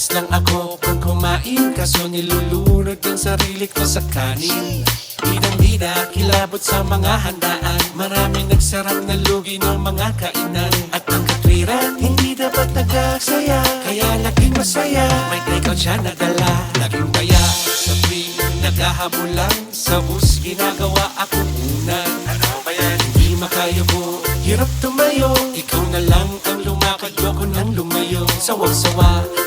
Practice lang ako kung kumain, kaso nilulunod yung sarili ko sa kanin. Bidang-bida, kilabot sa mga handaan, maraming nagsarap na lugi ng mga kainan. At ang katwiran, hindi dapat nagkasaya, kaya laging masaya, may take-out siya nadala. Laging kaya sa tuwing naghahabulan, sa bus ginagawa akong unan. Ano ba yan? Hindi makayuko, hirap tumayo, ikaw na lang ang lumakad, yoko nang lumayo. Sawang-sawa,